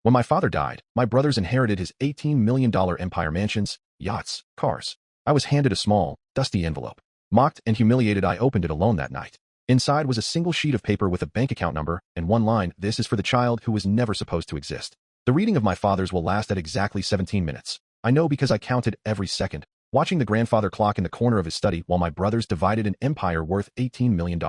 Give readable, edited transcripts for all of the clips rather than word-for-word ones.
When my father died, my brothers inherited his $18 million empire: mansions, yachts, cars. I was handed a small, dusty envelope. Mocked and humiliated, I opened it alone that night. Inside was a single sheet of paper with a bank account number and one line: "This is for the child who was never supposed to exist." The reading of my father's will last at exactly 17 minutes. I know because I counted every second, watching the grandfather clock in the corner of his study while my brothers divided an empire worth $18 million.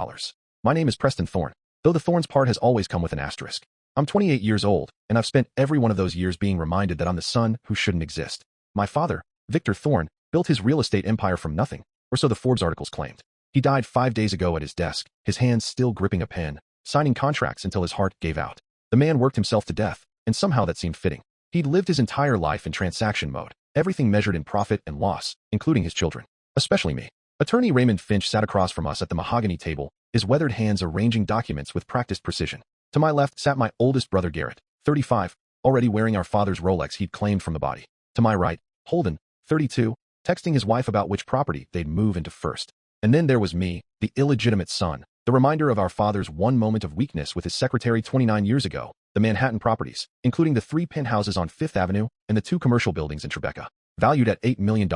My name is Preston Thorne, though the Thorns part has always come with an asterisk. I'm 28 years old, and I've spent every one of those years being reminded that I'm the son who shouldn't exist. My father, Victor Thorn, built his real estate empire from nothing, or so the Forbes articles claimed. He died 5 days ago at his desk, his hands still gripping a pen, signing contracts until his heart gave out. The man worked himself to death, and somehow that seemed fitting. He'd lived his entire life in transaction mode, everything measured in profit and loss, including his children. Especially me. Attorney Raymond Finch sat across from us at the mahogany table, his weathered hands arranging documents with practiced precision. To my left sat my oldest brother Garrett, 35, already wearing our father's Rolex he'd claimed from the body. To my right, Holden, 32, texting his wife about which property they'd move into first. And then there was me, the illegitimate son, the reminder of our father's one moment of weakness with his secretary 29 years ago, the Manhattan properties, including the 3 penthouses on 5th Avenue and the 2 commercial buildings in Tribeca, valued at $8 million,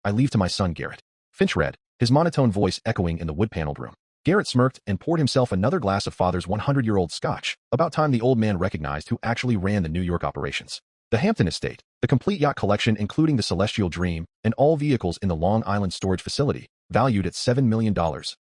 I leave to my son Garrett. Finch read, his monotone voice echoing in the wood-paneled room. Garrett smirked and poured himself another glass of father's 100-year-old scotch, about time the old man recognized who actually ran the New York operations. The Hampton estate, the complete yacht collection including the Celestial Dream, and all vehicles in the Long Island storage facility, valued at $7 million,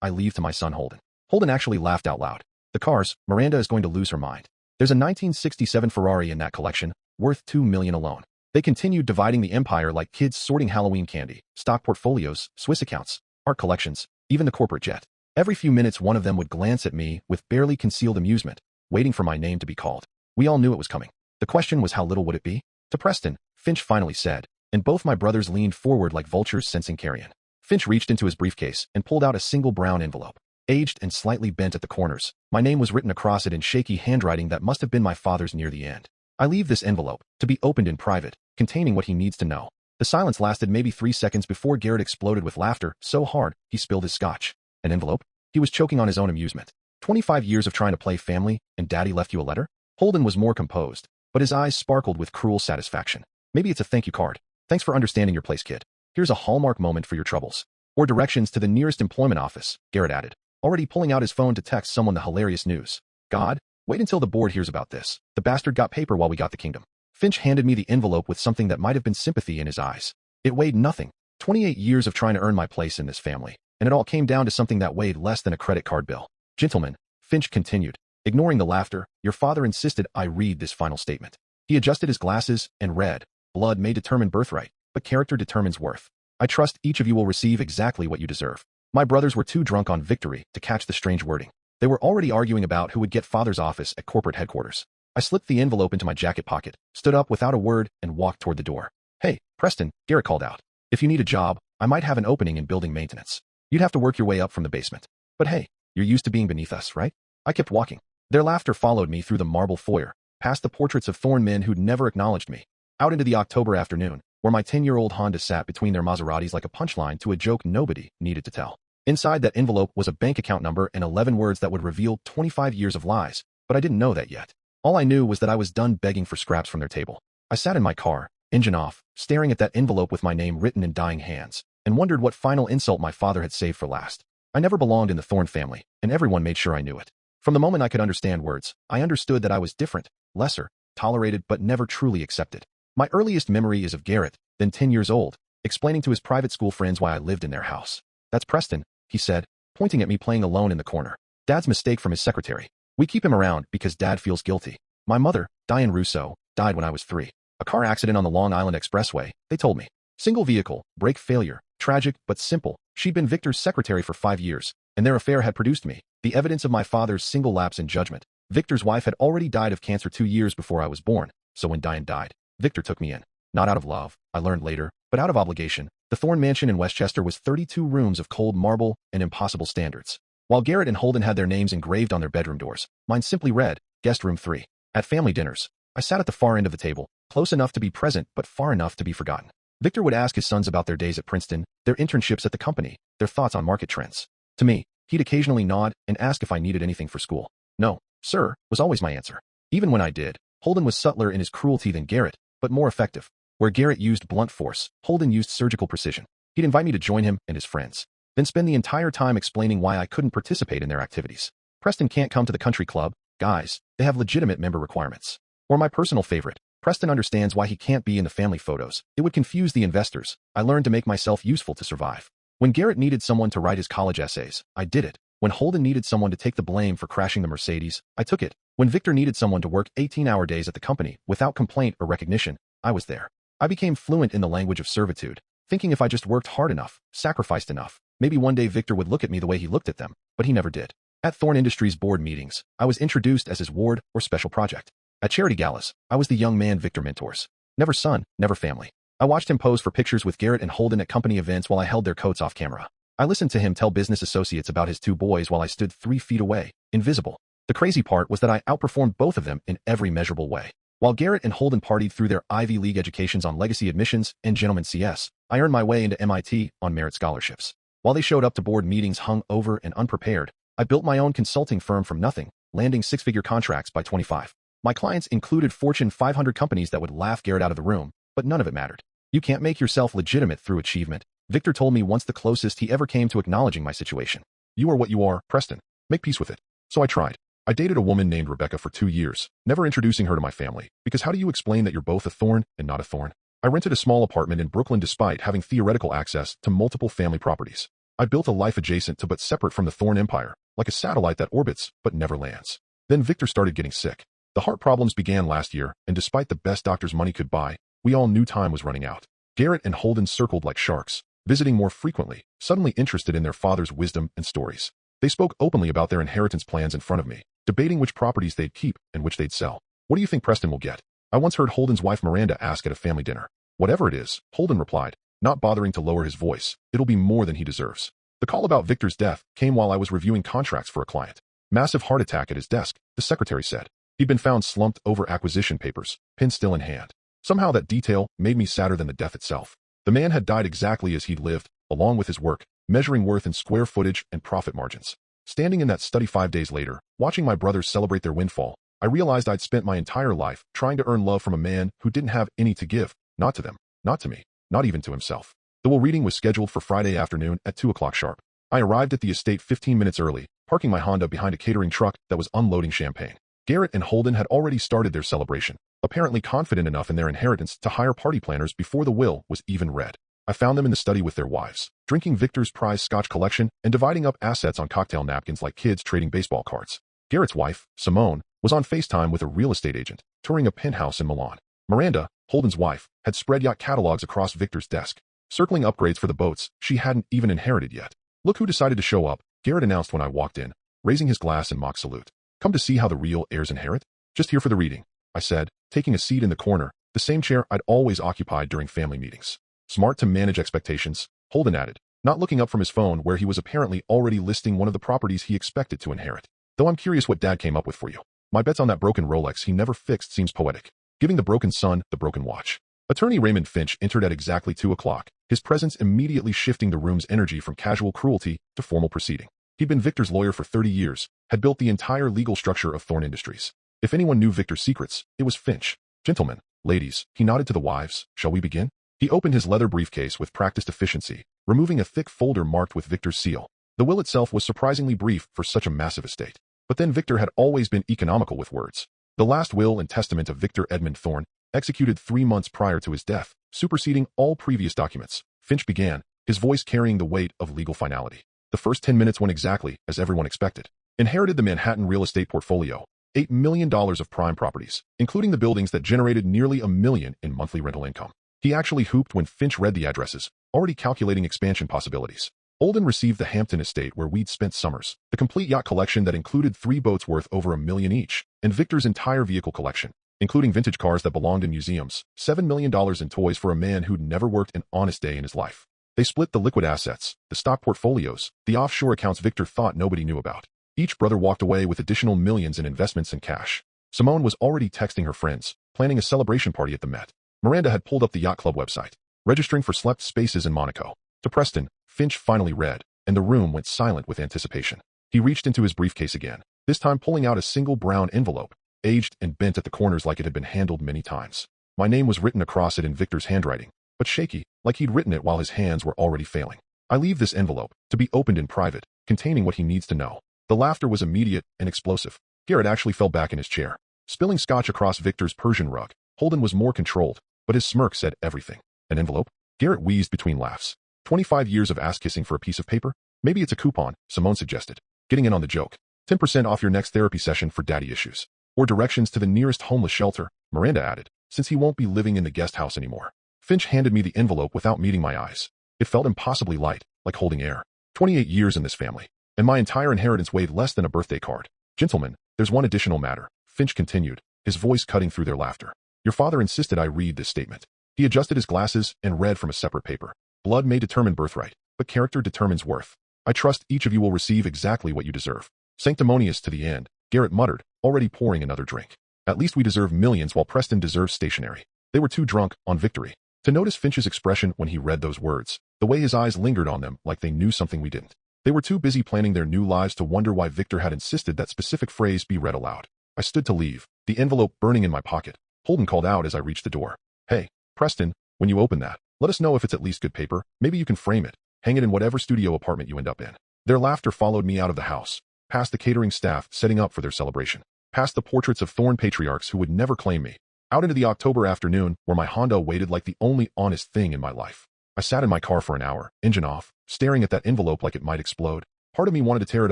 I leave to my son Holden. Holden actually laughed out loud. The cars, Miranda is going to lose her mind. There's a 1967 Ferrari in that collection, worth $2 million alone. They continued dividing the empire like kids sorting Halloween candy, stock portfolios, Swiss accounts, art collections, even the corporate jet. Every few minutes one of them would glance at me with barely concealed amusement, waiting for my name to be called. We all knew it was coming. The question was, how little would it be? To Preston, Finch finally said, and both my brothers leaned forward like vultures sensing carrion. Finch reached into his briefcase and pulled out a single brown envelope. Aged and slightly bent at the corners, my name was written across it in shaky handwriting that must have been my father's near the end. I leave this envelope, to be opened in private, containing what he needs to know. The silence lasted maybe 3 seconds before Garrett exploded with laughter so hard he spilled his scotch. An envelope? He was choking on his own amusement. 25 years of trying to play family, and daddy left you a letter? Holden was more composed, but his eyes sparkled with cruel satisfaction. Maybe it's a thank you card. Thanks for understanding your place, kid. Here's a hallmark moment for your troubles. Or directions to the nearest employment office, Garrett added, already pulling out his phone to text someone the hilarious news. God, wait until the board hears about this. The bastard got paper while we got the kingdom. Finch handed me the envelope with something that might have been sympathy in his eyes. It weighed nothing. 28 years of trying to earn my place in this family, and it all came down to something that weighed less than a credit card bill. Gentlemen, Finch continued, ignoring the laughter, your father insisted I read this final statement. He adjusted his glasses and read, blood may determine birthright, but character determines worth. I trust each of you will receive exactly what you deserve. My brothers were too drunk on victory to catch the strange wording. They were already arguing about who would get father's office at corporate headquarters. I slipped the envelope into my jacket pocket, stood up without a word, and walked toward the door. Hey, Preston, Garrett called out. If you need a job, I might have an opening in building maintenance. You'd have to work your way up from the basement. But hey, you're used to being beneath us, right? I kept walking. Their laughter followed me through the marble foyer, past the portraits of Thorn men who'd never acknowledged me, out into the October afternoon, where my 10-year-old Honda sat between their Maseratis like a punchline to a joke nobody needed to tell. Inside that envelope was a bank account number and 11 words that would reveal 25 years of lies, but I didn't know that yet. All I knew was that I was done begging for scraps from their table. I sat in my car, engine off, staring at that envelope with my name written in dying hands, and wondered what final insult my father had saved for last. I never belonged in the Thorn family, and everyone made sure I knew it. From the moment I could understand words, I understood that I was different, lesser, tolerated but never truly accepted. My earliest memory is of Garrett, then 10 years old, explaining to his private school friends why I lived in their house. That's Preston, he said, pointing at me playing alone in the corner. Dad's mistake from his secretary. We keep him around because Dad feels guilty. My mother, Diane Russo, died when I was 3. A car accident on the Long Island Expressway, they told me. Single vehicle, brake failure, tragic but simple. She'd been Victor's secretary for 5 years, and their affair had produced me, the evidence of my father's single lapse in judgment. Victor's wife had already died of cancer 2 years before I was born, so when Diane died, Victor took me in. Not out of love, I learned later, but out of obligation. The Thorn mansion in Westchester was 32 rooms of cold marble and impossible standards. While Garrett and Holden had their names engraved on their bedroom doors, mine simply read, Guest Room 3. At family dinners, I sat at the far end of the table, close enough to be present but far enough to be forgotten. Victor would ask his sons about their days at Princeton, their internships at the company, their thoughts on market trends. To me, he'd occasionally nod and ask if I needed anything for school. No, sir, was always my answer. Even when I did, Holden was subtler in his cruelty than Garrett, but more effective. Where Garrett used blunt force, Holden used surgical precision. He'd invite me to join him and his friends, then spend the entire time explaining why I couldn't participate in their activities. Preston can't come to the country club, guys, they have legitimate member requirements. Or my personal favorite, Preston understands why he can't be in the family photos. It would confuse the investors. I learned to make myself useful to survive. When Garrett needed someone to write his college essays, I did it. When Holden needed someone to take the blame for crashing the Mercedes, I took it. When Victor needed someone to work 18-hour days at the company without complaint or recognition, I was there. I became fluent in the language of servitude, thinking if I just worked hard enough, sacrificed enough, maybe one day Victor would look at me the way he looked at them, but he never did. At Thorn Industries board meetings, I was introduced as his ward or special project. At charity galas, I was the young man Victor mentors. Never son, never family. I watched him pose for pictures with Garrett and Holden at company events while I held their coats off camera. I listened to him tell business associates about his two boys while I stood 3 feet away, invisible. The crazy part was that I outperformed both of them in every measurable way. While Garrett and Holden partied through their Ivy League educations on legacy admissions and gentleman CS, I earned my way into MIT on merit scholarships. While they showed up to board meetings hungover and unprepared, I built my own consulting firm from nothing, landing 6-figure contracts by 25. My clients included Fortune 500 companies that would laugh Garrett out of the room, but none of it mattered. You can't make yourself legitimate through achievement, Victor told me once, the closest he ever came to acknowledging my situation. You are what you are, Preston. Make peace with it. So I tried. I dated a woman named Rebecca for 2 years, never introducing her to my family, because how do you explain that you're both a thorn and not a thorn? I rented a small apartment in Brooklyn despite having theoretical access to multiple family properties. I built a life adjacent to but separate from the Thorn empire, like a satellite that orbits but never lands. Then Victor started getting sick. The heart problems began last year, and despite the best doctors money could buy, we all knew time was running out. Garrett and Holden circled like sharks, visiting more frequently, suddenly interested in their father's wisdom and stories. They spoke openly about their inheritance plans in front of me, debating which properties they'd keep and which they'd sell. What do you think Preston will get? I once heard Holden's wife Miranda ask at a family dinner. Whatever it is, Holden replied, not bothering to lower his voice. It'll be more than he deserves. The call about Victor's death came while I was reviewing contracts for a client. Massive heart attack at his desk, the secretary said. He'd been found slumped over acquisition papers, pen still in hand. Somehow that detail made me sadder than the death itself. The man had died exactly as he'd lived, along with his work, measuring worth in square footage and profit margins. Standing in that study 5 days later, watching my brothers celebrate their windfall, I realized I'd spent my entire life trying to earn love from a man who didn't have any to give, not to them, not to me, not even to himself. The will reading was scheduled for Friday afternoon at 2 o'clock sharp. I arrived at the estate 15 minutes early, parking my Honda behind a catering truck that was unloading champagne. Garrett and Holden had already started their celebration, apparently confident enough in their inheritance to hire party planners before the will was even read. I found them in the study with their wives, drinking Victor's prize scotch collection and dividing up assets on cocktail napkins like kids trading baseball cards. Garrett's wife, Simone, was on FaceTime with a real estate agent, touring a penthouse in Milan. Miranda, Holden's wife, had spread yacht catalogs across Victor's desk, circling upgrades for the boats she hadn't even inherited yet. Look who decided to show up, Garrett announced when I walked in, raising his glass in mock salute. Come to see how the real heirs inherit? Just here for the reading, I said, taking a seat in the corner, the same chair I'd always occupied during family meetings. Smart to manage expectations, Holden added, not looking up from his phone where he was apparently already listing one of the properties he expected to inherit. Though I'm curious what Dad came up with for you. My bets on that broken Rolex he never fixed seems poetic. Giving the broken son the broken watch. Attorney Raymond Finch entered at exactly 2 o'clock, his presence immediately shifting the room's energy from casual cruelty to formal proceeding. He'd been Victor's lawyer for 30 years, had built the entire legal structure of Thorn Industries. If anyone knew Victor's secrets, it was Finch. Gentlemen, ladies, he nodded to the wives, shall we begin? He opened his leather briefcase with practiced efficiency, removing a thick folder marked with Victor's seal. The will itself was surprisingly brief for such a massive estate. But then Victor had always been economical with words. The last will and testament of Victor Edmund Thorn, executed 3 months prior to his death, superseding all previous documents. Finch began, his voice carrying the weight of legal finality. The first 10 minutes went exactly as everyone expected. Inherited the Manhattan real estate portfolio, $8 million of prime properties, including the buildings that generated nearly $1 million in monthly rental income. He actually hooped when Finch read the addresses, already calculating expansion possibilities. Holden received the Hampton estate where we'd spent summers, the complete yacht collection that included 3 boats worth over $1 million each, and Victor's entire vehicle collection, including vintage cars that belonged in museums, $7 million in toys for a man who'd never worked an honest day in his life. They split the liquid assets, the stock portfolios, the offshore accounts Victor thought nobody knew about. Each brother walked away with additional millions in investments and cash. Simone was already texting her friends, planning a celebration party at the Met. Miranda had pulled up the yacht club website, registering for slept spaces in Monaco. To Preston, Finch finally read, and the room went silent with anticipation. He reached into his briefcase again, this time pulling out a single brown envelope. aged and bent at the corners like it had been handled many times. My name was written across it in Victor's handwriting, but shaky, like he'd written it while his hands were already failing. I leave this envelope, to be opened in private, containing what he needs to know. The laughter was immediate and explosive. Garrett actually fell back in his chair, spilling scotch across Victor's Persian rug. Holden was more controlled, but his smirk said everything. An envelope? Garrett wheezed between laughs. 25 years of ass-kissing for a piece of paper? Maybe it's a coupon, Simone suggested, getting in on the joke. 10% off your next therapy session for daddy issues. Or directions to the nearest homeless shelter, Miranda added, since he won't be living in the guest house anymore. Finch handed me the envelope without meeting my eyes. It felt impossibly light, like holding air. 28 years in this family, and my entire inheritance weighed less than a birthday card. Gentlemen, there's one additional matter, Finch continued, his voice cutting through their laughter. Your father insisted I read this statement. He adjusted his glasses and read from a separate paper. Blood may determine birthright, but character determines worth. I trust each of you will receive exactly what you deserve. Sanctimonious to the end, Garrett muttered, already pouring another drink. At least we deserve millions while Preston deserves stationery. They were too drunk on victory to notice Finch's expression when he read those words, the way his eyes lingered on them like they knew something we didn't. They were too busy planning their new lives to wonder why Victor had insisted that specific phrase be read aloud. I stood to leave, the envelope burning in my pocket. Holden called out as I reached the door. Hey, Preston, when you open that, let us know if it's at least good paper. Maybe you can frame it, hang it in whatever studio apartment you end up in. Their laughter followed me out of the house, past the catering staff setting up for their celebration, past the portraits of Thorn patriarchs who would never claim me, out into the October afternoon where my Honda waited like the only honest thing in my life. I sat in my car for an hour, engine off, staring at that envelope like it might explode. Part of me wanted to tear it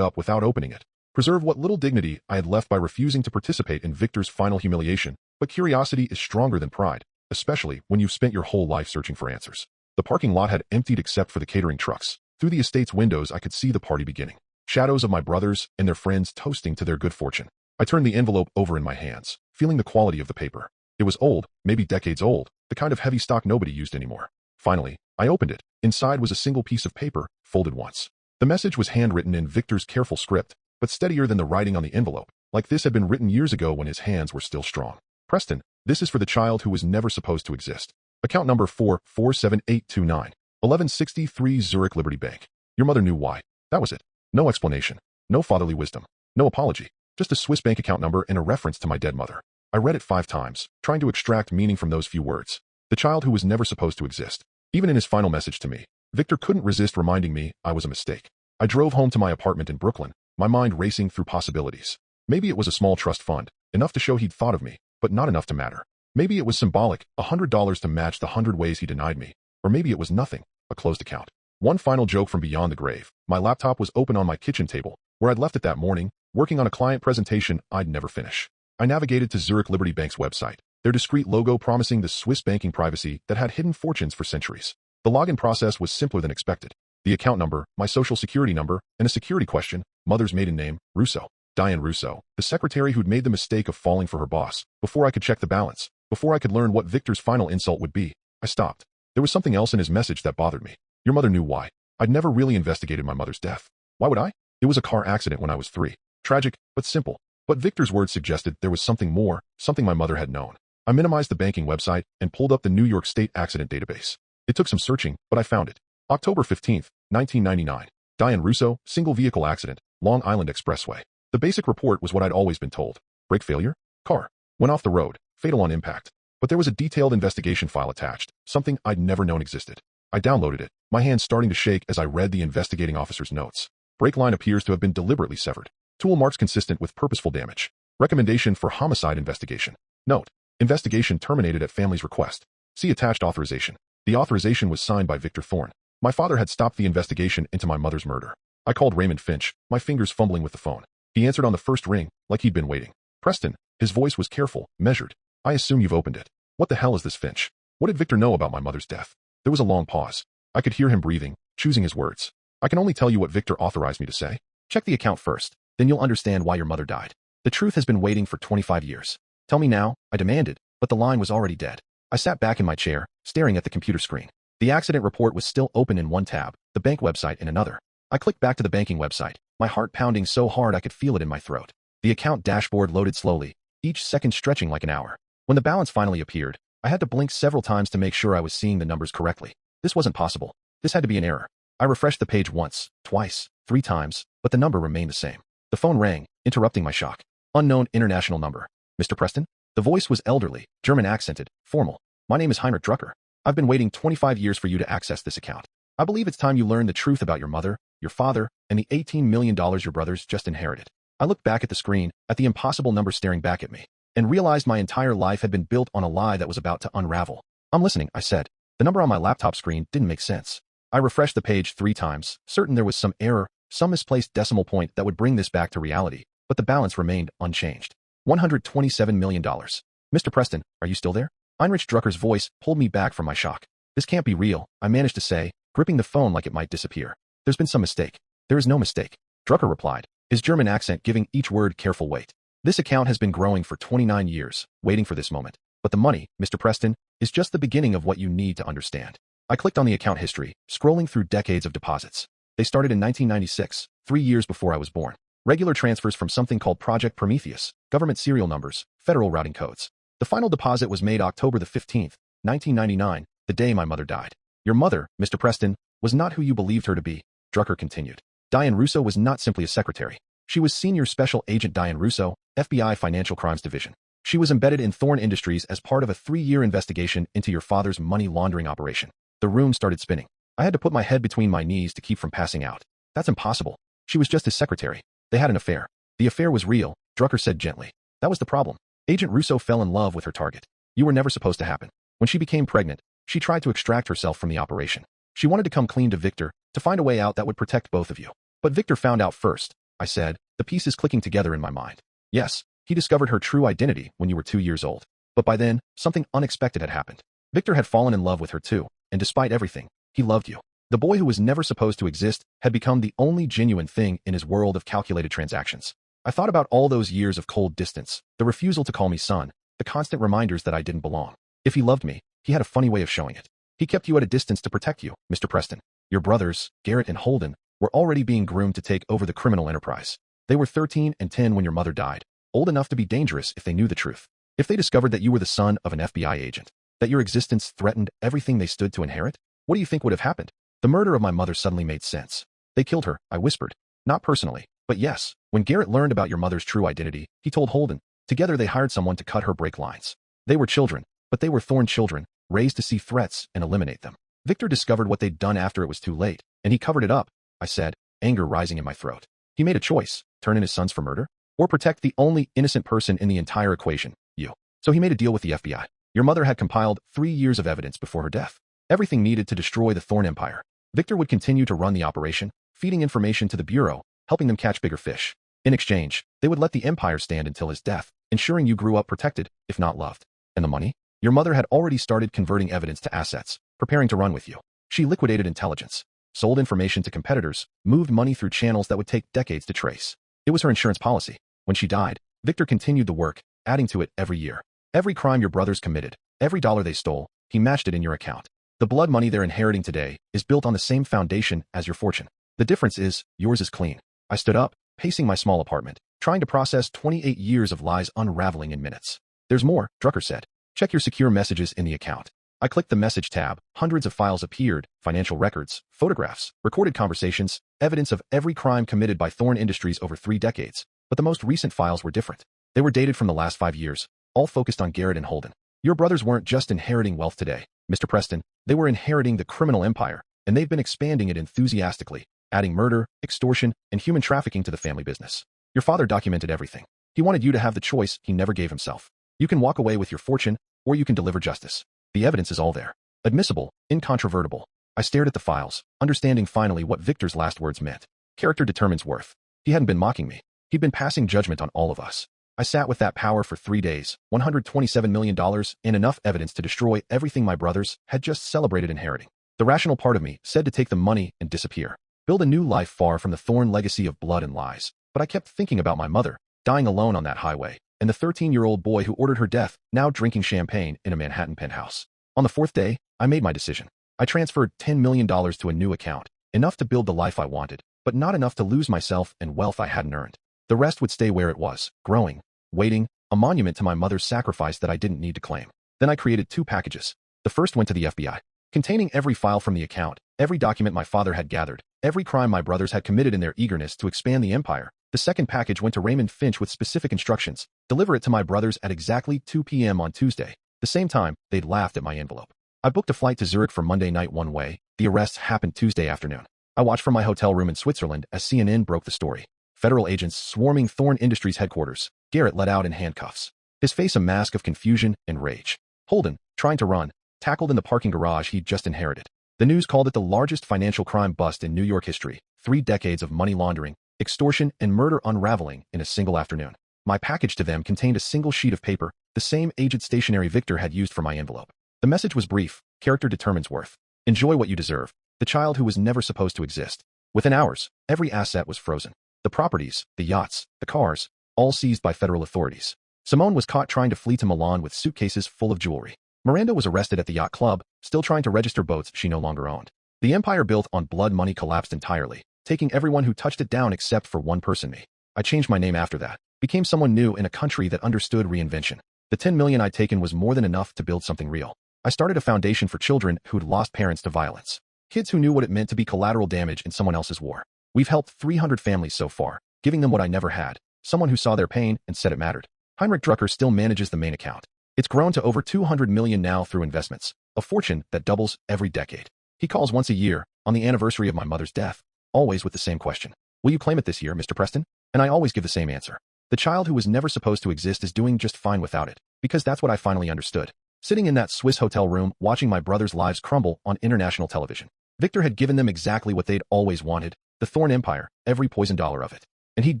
up without opening it, preserve what little dignity I had left by refusing to participate in Victor's final humiliation, but curiosity is stronger than pride, especially when you've spent your whole life searching for answers. The parking lot had emptied except for the catering trucks. Through the estate's windows I could see the party beginning. Shadows of my brothers and their friends toasting to their good fortune. I turned the envelope over in my hands, feeling the quality of the paper. It was old, maybe decades old, the kind of heavy stock nobody used anymore. Finally, I opened it. Inside was a single piece of paper, folded once. The message was handwritten in Victor's careful script, but steadier than the writing on the envelope, like this had been written years ago when his hands were still strong. Preston, this is for the child who was never supposed to exist. Account number 447829, 1163 Zurich Liberty Bank. Your mother knew why. That was it. No explanation. No fatherly wisdom. No apology. Just a Swiss bank account number and a reference to my dead mother. I read it 5 times, trying to extract meaning from those few words. The child who was never supposed to exist. Even in his final message to me, Victor couldn't resist reminding me I was a mistake. I drove home to my apartment in Brooklyn, my mind racing through possibilities. Maybe it was a small trust fund, enough to show he'd thought of me, but not enough to matter. Maybe it was symbolic, $100 to match the 100 ways he denied me. Or maybe it was nothing, a closed account. One final joke from beyond the grave. My laptop was open on my kitchen table, where I'd left it that morning, working on a client presentation I'd never finish. I navigated to Zurich Liberty Bank's website, their discreet logo promising the Swiss banking privacy that had hidden fortunes for centuries. The login process was simpler than expected. The account number, my social security number, and a security question, mother's maiden name, Russo. Diane Russo, the secretary who'd made the mistake of falling for her boss. Before I could check the balance, before I could learn what Victor's final insult would be, I stopped. There was something else in his message that bothered me. Your mother knew why. I'd never really investigated my mother's death. Why would I? It was a car accident when I was 3. Tragic, but simple. But Victor's words suggested there was something more, something my mother had known. I minimized the banking website and pulled up the New York State accident database. It took some searching, but I found it. October 15th, 1999. Diane Russo, single vehicle accident, Long Island Expressway. The basic report was what I'd always been told. Brake failure? Car. Went off the road. Fatal on impact. But there was a detailed investigation file attached, something I'd never known existed. I downloaded it, my hands starting to shake as I read the investigating officer's notes. Brake line appears to have been deliberately severed. Tool marks consistent with purposeful damage. Recommendation for homicide investigation. Note. Investigation terminated at family's request. See attached authorization. The authorization was signed by Victor Thorne. My father had stopped the investigation into my mother's murder. I called Raymond Finch, my fingers fumbling with the phone. He answered on the first ring, like he'd been waiting. Preston. His voice was careful, measured. I assume you've opened it. What the hell is this, Finch? What did Victor know about my mother's death? There was a long pause. I could hear him breathing, choosing his words. I can only tell you what Victor authorized me to say. Check the account first, then you'll understand why your mother died. The truth has been waiting for 25 years. Tell me now, I demanded, but the line was already dead. I sat back in my chair, staring at the computer screen. The accident report was still open in one tab, the bank website in another. I clicked back to the banking website, my heart pounding so hard I could feel it in my throat. The account dashboard loaded slowly, each second stretching like an hour. When the balance finally appeared, I had to blink several times to make sure I was seeing the numbers correctly. This wasn't possible. This had to be an error. I refreshed the page once, twice, 3 times, but the number remained the same. The phone rang, interrupting my shock. Unknown international number. Mr. Preston? The voice was elderly, German accented, formal. My name is Heinrich Drucker. I've been waiting 25 years for you to access this account. I believe it's time you learn the truth about your mother, your father, and the $18 million your brothers just inherited. I looked back at the screen, at the impossible number staring back at me, and realized my entire life had been built on a lie that was about to unravel. I'm listening, I said. The number on my laptop screen didn't make sense. I refreshed the page 3 times, certain there was some error, some misplaced decimal point that would bring this back to reality, but the balance remained unchanged. $127 million. Mr. Preston, are you still there? Heinrich Drucker's voice pulled me back from my shock. This can't be real, I managed to say, gripping the phone like it might disappear. There's been some mistake. There is no mistake. Drucker replied, his German accent giving each word careful weight. This account has been growing for 29 years, waiting for this moment. But the money, Mr. Preston, is just the beginning of what you need to understand. I clicked on the account history, scrolling through decades of deposits. They started in 1996, 3 years before I was born. Regular transfers from something called Project Prometheus, government serial numbers, federal routing codes. The final deposit was made October the 15th, 1999, the day my mother died. Your mother, Mr. Preston, was not who you believed her to be, Drucker continued. Diane Russo was not simply a secretary. She was Senior Special Agent Diane Russo, FBI Financial Crimes Division. She was embedded in Thorn Industries as part of a 3-year investigation into your father's money laundering operation. The room started spinning. I had to put my head between my knees to keep from passing out. That's impossible. She was just his secretary. They had an affair. The affair was real, Drucker said gently. That was the problem. Agent Russo fell in love with her target. You were never supposed to happen. When she became pregnant, she tried to extract herself from the operation. She wanted to come clean to Victor, to find a way out that would protect both of you. But Victor found out first, I said, the pieces clicking together in my mind. Yes, he discovered her true identity when you were 2 years old. But by then, something unexpected had happened. Victor had fallen in love with her too, and despite everything, he loved you. The boy who was never supposed to exist had become the only genuine thing in his world of calculated transactions. I thought about all those years of cold distance, the refusal to call me son, the constant reminders that I didn't belong. If he loved me, he had a funny way of showing it. He kept you at a distance to protect you, Mr. Preston. Your brothers, Garrett and Holden, were already being groomed to take over the criminal enterprise. They were 13 and 10 when your mother died, old enough to be dangerous if they knew the truth. If they discovered that you were the son of an FBI agent, that your existence threatened everything they stood to inherit, what do you think would have happened? The murder of my mother suddenly made sense. They killed her, I whispered. Not personally, but yes, when Garrett learned about your mother's true identity, he told Holden. Together they hired someone to cut her brake lines. They were children, but they were Thorn children, raised to see threats and eliminate them. Victor discovered what they'd done after it was too late, and he covered it up, I said, anger rising in my throat. He made a choice, turn in his sons for murder, or protect the only innocent person in the entire equation, you. So he made a deal with the FBI. Your mother had compiled 3 years of evidence before her death. Everything needed to destroy the Thorn Empire. Victor would continue to run the operation, feeding information to the Bureau, helping them catch bigger fish. In exchange, they would let the Empire stand until his death, ensuring you grew up protected, if not loved. And the money? Your mother had already started converting evidence to assets, preparing to run with you. She liquidated intelligence, sold information to competitors, moved money through channels that would take decades to trace. It was her insurance policy. When she died, Victor continued the work, adding to it every year. Every crime your brothers committed, every dollar they stole, he matched it in your account. The blood money they're inheriting today is built on the same foundation as your fortune. The difference is, yours is clean. I stood up, pacing my small apartment, trying to process 28 years of lies unraveling in minutes. There's more, Drucker said. Check your secure messages in the account. I clicked the message tab, hundreds of files appeared, financial records, photographs, recorded conversations, evidence of every crime committed by Thorn Industries over 3 decades. But the most recent files were different. They were dated from the last 5 years, all focused on Garrett and Holden. Your brothers weren't just inheriting wealth today, Mr. Preston. They were inheriting the criminal empire, and they've been expanding it enthusiastically, adding murder, extortion, and human trafficking to the family business. Your father documented everything. He wanted you to have the choice he never gave himself. You can walk away with your fortune, or you can deliver justice. The evidence is all there. Admissible, incontrovertible. I stared at the files, understanding finally what Victor's last words meant. Character determines worth. He hadn't been mocking me. He'd been passing judgment on all of us. I sat with that power for 3 days, $127 million, and enough evidence to destroy everything my brothers had just celebrated inheriting. The rational part of me said to take the money and disappear. Build a new life far from the Thorn legacy of blood and lies. But I kept thinking about my mother, dying alone on that highway, and the 13-year-old boy who ordered her death, now drinking champagne in a Manhattan penthouse. On the 4th day, I made my decision. I transferred $10 million to a new account, enough to build the life I wanted, but not enough to lose myself and wealth I hadn't earned. The rest would stay where it was, growing, waiting, a monument to my mother's sacrifice that I didn't need to claim. Then I created 2 packages. The first went to the FBI, containing every file from the account, every document my father had gathered, every crime my brothers had committed in their eagerness to expand the empire. The second package went to Raymond Finch with specific instructions. Deliver it to my brothers at exactly 2 p.m. on Tuesday. The same time, they'd laughed at my envelope. I booked a flight to Zurich for Monday night one way. The arrests happened Tuesday afternoon. I watched from my hotel room in Switzerland as CNN broke the story. Federal agents swarming Thorn Industries headquarters. Garrett let out in handcuffs. His face a mask of confusion and rage. Holden, trying to run, tackled in the parking garage he'd just inherited. The news called it the largest financial crime bust in New York history. 3 decades of money laundering, extortion, and murder unraveling in a single afternoon. My package to them contained a single sheet of paper, the same aged stationery Victor had used for my envelope. The message was brief: character determines worth. Enjoy what you deserve. The child who was never supposed to exist. Within hours, every asset was frozen. The properties, the yachts, the cars, all seized by federal authorities. Simone was caught trying to flee to Milan with suitcases full of jewelry. Miranda was arrested at the yacht club, still trying to register boats she no longer owned. The empire built on blood money collapsed entirely, taking everyone who touched it down except for one person, me. I changed my name after that, became someone new in a country that understood reinvention. The 10 million I'd taken was more than enough to build something real. I started a foundation for children who'd lost parents to violence. Kids who knew what it meant to be collateral damage in someone else's war. We've helped 300 families so far, giving them what I never had, someone who saw their pain and said it mattered. Heinrich Drucker still manages the main account. It's grown to over 200 million now through investments, a fortune that doubles every decade. He calls once a year, on the anniversary of my mother's death, always with the same question. Will you claim it this year, Mr. Preston? And I always give the same answer. The child who was never supposed to exist is doing just fine without it, because that's what I finally understood. Sitting in that Swiss hotel room, watching my brothers' lives crumble on international television. Victor had given them exactly what they'd always wanted, the Thorn Empire, every poisoned dollar of it. And he'd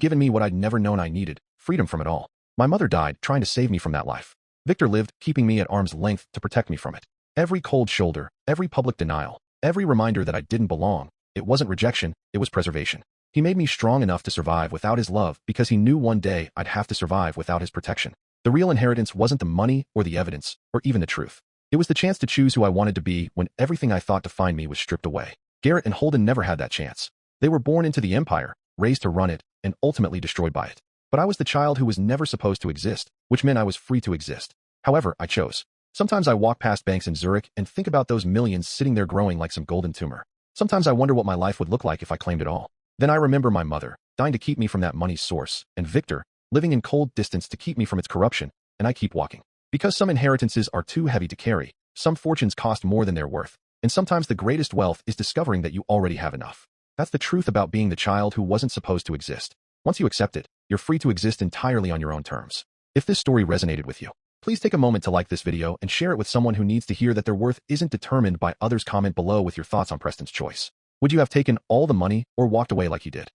given me what I'd never known I needed, freedom from it all. My mother died trying to save me from that life. Victor lived, keeping me at arm's length to protect me from it. Every cold shoulder, every public denial, every reminder that I didn't belong, it wasn't rejection, it was preservation. He made me strong enough to survive without his love because he knew one day I'd have to survive without his protection. The real inheritance wasn't the money or the evidence or even the truth. It was the chance to choose who I wanted to be when everything I thought defined me was stripped away. Garrett and Holden never had that chance. They were born into the empire, raised to run it, and ultimately destroyed by it. But I was the child who was never supposed to exist, which meant I was free to exist. However, I chose. Sometimes I walk past banks in Zurich and think about those millions sitting there growing like some golden tumor. Sometimes I wonder what my life would look like if I claimed it all. Then I remember my mother, dying to keep me from that money's source, and Victor, living in cold distance to keep me from its corruption, and I keep walking. Because some inheritances are too heavy to carry, some fortunes cost more than they're worth, and sometimes the greatest wealth is discovering that you already have enough. That's the truth about being the child who wasn't supposed to exist. Once you accept it, you're free to exist entirely on your own terms. If this story resonated with you, please take a moment to like this video and share it with someone who needs to hear that their worth isn't determined by others. Comment below with your thoughts on Preston's choice. Would you have taken all the money or walked away like he did?